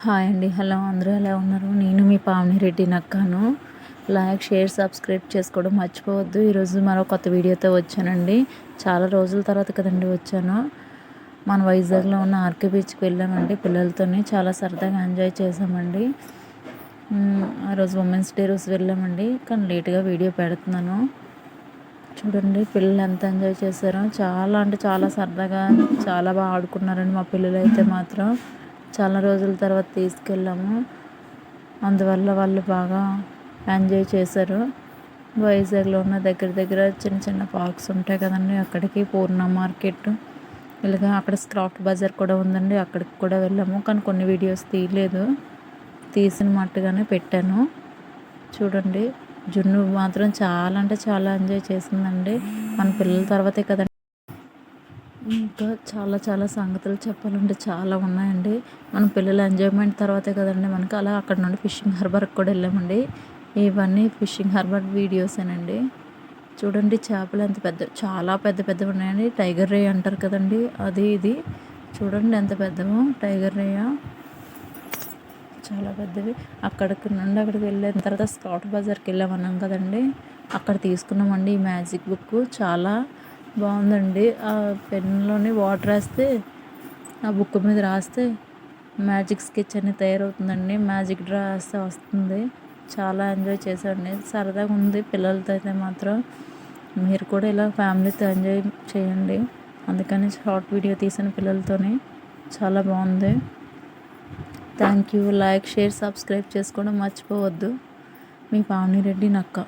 Hi అండి. Hello అందరూ ఎలా ఉన్నారు? నేను మీ పావని రెడ్డి నక్కాను. లైక్, షేర్, సబ్స్క్రైబ్ చేసుకోవడం మర్చిపోవద్దు. ఈరోజు మరో కొత్త వీడియోతో వచ్చానండి. చాలా రోజుల తర్వాత కదండి వచ్చాను. మన వైజాగ్లో ఉన్న ఆర్కే బీచ్కి వెళ్ళామండి పిల్లలతోని. చాలా సరదాగా ఎంజాయ్ చేసామండి. ఆ రోజు ఉమెన్స్ డే రోజు వెళ్ళామండి, కానీ లేట్గా వీడియో పెడుతున్నాను. చూడండి పిల్లలు ఎంత ఎంజాయ్ చేశారో. చాలా అంటే చాలా సరదాగా చాలా బాగా ఆడుకున్నారండి మా పిల్లలు అయితే మాత్రం. చాలా రోజుల తర్వాత తీసుకెళ్ళాము, అందువల్ల వాళ్ళు బాగా ఎంజాయ్ చేశారు. వైజాగ్లో ఉన్న దగ్గర దగ్గర చిన్న చిన్న పార్క్స్ ఉంటాయి కదండి, అక్కడికి పూర్ణ మార్కెట్, ఇలాగా అక్కడ క్రాఫ్ట్ బజార్ కూడా ఉందండి, అక్కడికి కూడా వెళ్ళాము. కానీ కొన్ని వీడియోస్ తీయలేదు, తీసిన మట్టుగానే పెట్టాను. చూడండి జున్ను మాత్రం చాలా అంటే చాలా ఎంజాయ్ చేసిందండి. మన పిల్లల తర్వాతే కదండి. ఇంకా చాలా చాలా సంగతులు చెప్పాలంటే చాలా ఉన్నాయండి. మన పిల్లల ఎంజాయ్మెంట్ తర్వాతే కదండి మనకి. అలా అక్కడ నుండి ఫిషింగ్ హార్బర్కి కూడా వెళ్ళామండి. ఇవన్నీ ఫిషింగ్ హార్బర్ వీడియోసేనండి. చూడండి చేపలు ఎంత పెద్ద, చాలా పెద్ద పెద్దవి ఉన్నాయండి. టైగర్ రే అంటారు కదండి, అది ఇది. చూడండి ఎంత పెద్దవో టైగర్ రేయ, చాలా పెద్దవి. అక్కడికి వెళ్ళిన తర్వాత స్కాట్ బజార్కి వెళ్ళామన్నాం కదండి, అక్కడ తీసుకున్నామండి ఈ మ్యాజిక్ బుక్. చాలా బాగుందండి. ఆ పెన్లోని వాటర్ వేస్తే, ఆ బుక్ మీద రాస్తే మ్యాజిక్ స్కెచ్ అనేది తయారవుతుందండి. మ్యాజిక్ డ్రా వేస్తే వస్తుంది. చాలా ఎంజాయ్ చేశానండి, సరదాగా ఉంది పిల్లలతో అయితే మాత్రం. మీరు కూడా ఇలా ఫ్యామిలీతో ఎంజాయ్ చేయండి. అందుకని షార్ట్ వీడియో తీసిన పిల్లలతోని. చాలా బాగుంది. Thank you. Like, share, subscribe చేసుకోవడం మర్చిపోవద్దు. మీ పావని రెడ్డి నక్క.